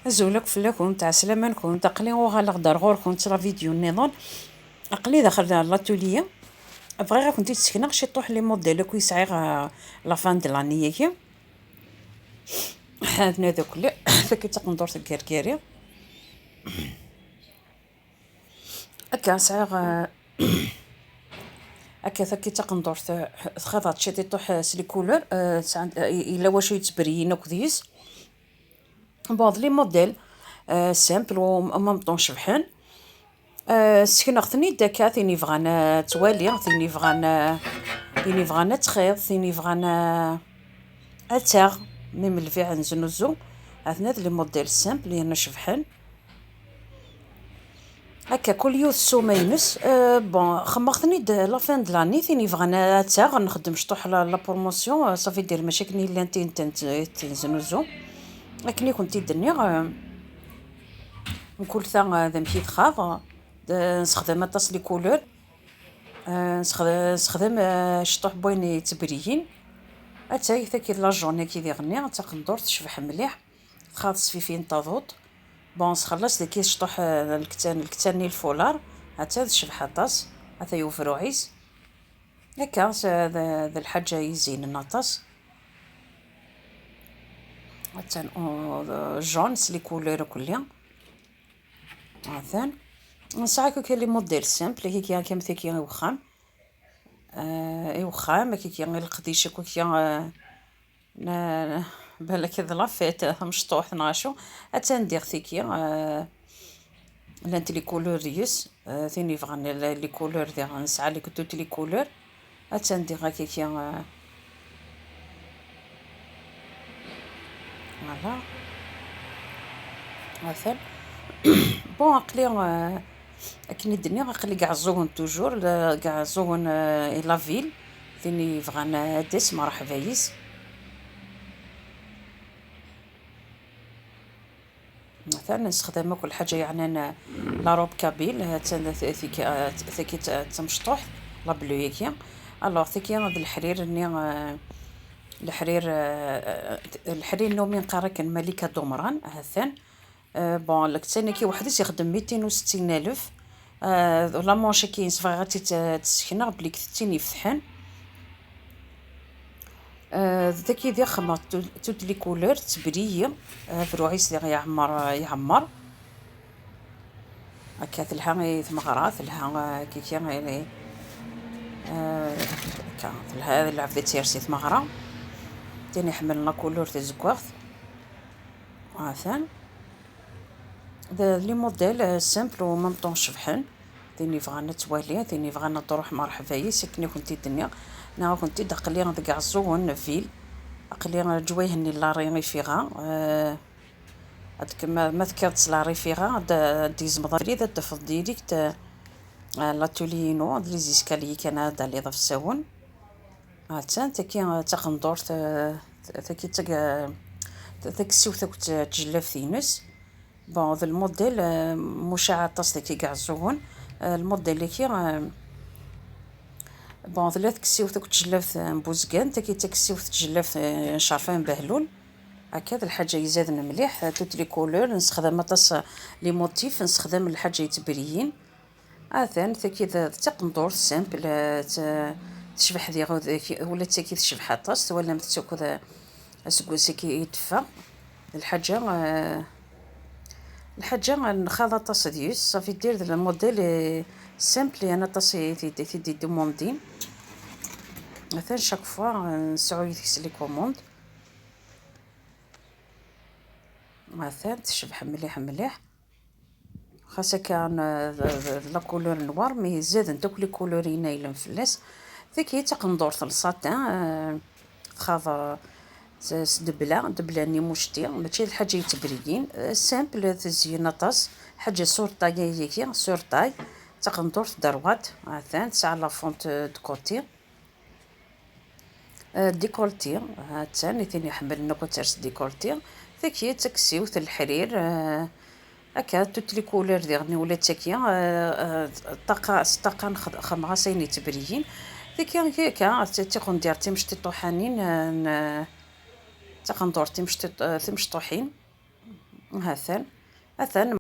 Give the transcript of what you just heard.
زولك فلاكم تاع سلامانكم تقلي وغنقدر غوركم ترى فيديو النظام اقلي داخل لاتوليه بغي كنت تسكنا شي طوح لي موديل كي يسعي لا فان د لاني ياكي حنا دوك لي كي تقندور تكركيري هكا سعي هكا كي تقندور تخضط شي طوح سلي كولور الا واش يتبريين وكديس بعض لي موديل سامبل ومامطون شبحان سكنغتني داكا ثيني فغانا توالي ثيني فغانا تخيط ثيني فغانا اتاغ ميم الفيع نزنوزو هذا لي موديل سامبل يانا شبحان هكا كل يوث سومينس بون خمختني لا فان د لاني ثيني فغانا اتاغ نخدم شطوح لا بروموسيون صافي دير مشاكني اللي انت تنزنوزو لكني كنت الدنيا نقول ثا ذا مشيت خاض نستخدم طاس لي كولور نستخدم شطوح بوين يتبريين اتاي كي لا جورني كي ديغني تقندور تشبح مليح خاص فين تضوط بون خلصت كي شطوح الكتاني الفولار حتى تشبح طاس حتى يوفرو عيس هكا ذا الحاجه يزين النطاس حتى جون لي كولور كلها مثلا نصحك كاين لي موديل سامبل كي كيما كي وخام وخام كي غير القديشه كي بالك هذا لافيت مشطوح 12 حتى ندير ثيكيا لانت لي كولور ريس ثاني فغان لي كولور ديال نسعى لي كنت لي كولور حتى ندير هكاكيا فوالا مثلا بون عقلي كني الدنيا عقلي كاع الزون توجور كاع الزون لا فيل ثاني فغان ديس مرحبا يس مثلا نستخدم كل حاجه يعني أنا لا روب كابيل ثيكي تمشطوح لا بلويكيا الوغ ثيكي هذا الحرير ني الحرير نومي نقرا كان ملكه دومران هثان بون لك ثاني كي وحدي يخدم 260 الف لا مونشي كاين صفاغاتي تسكنا بلي كثتيني يفتحن ذاك يدير خمر توت لي كولور تبريه فروعيس اللي يعمر هكا تلها ثمغرا تلها كي يعني كا تلها العفده تيرسي ثمغرا تاني حملنا كولور تزكوغ عافان لي موديل سامبل ومامطون شبحان ثاني فغانا توالي ثاني فغانا تروح مرحبا يسكني كنتي الدنيا نا كنتي دقلي هذاك الزون فيل اقلي جويهني لا ريمي فيها هذيك ما ذكرت لا ري فيها ديز مضري ذا تفضي ديك لاتولينو لي زيسكالي كان هذا اللي ضاف الساون حتى انت كي تقندور كي ذاك السوثه كنت تجلف ثينس بون ذا الموديل مشاع تصديقي كاع الزون الموديل اللي كي بون ثلاث كسيوث تجلف بوزكان تا كي تكسيوث تجلف شرفان بهلول هكذا الحاجه يزادن مليح توت لي كولور نستخدم طاس لي موتيف نستخدم الحاجه يتبريين اثان كي تقندور سامبل تشبح ديغ ولا تاكي تشبح طاس ولا متسوك اسكوسي كي يدفى الحاجه نخاض طاس ديوس صافي دير الموديل سامبلي انا طاسي دي دوموندين مثلا شاك فوا نسعو يديس لي كوموند مثلا تشبح مليح مليح خاصة كان لا كولور نوار مي زاد دوك لي كولور ينايلن فلاس ذيك تقندور الساطان خاض دبلاني مشتي ماشي الحاجه يتبريين سامبل تزيين طاس حاجه سورطاي هي سورطاي تقندور دروات مثلا تاع لا فونت دو كوتي ديكولتي ثاني ثاني حملنا كوترس ديكولتي ذاك هي تكسيوت الحرير هكا توت لي كولور ديالني ولا تاكيا طاقه خمغاسين يتبريين ذيك هكا تيكون دير تمشتي طوحانين تقندور تمشطوحين هاثن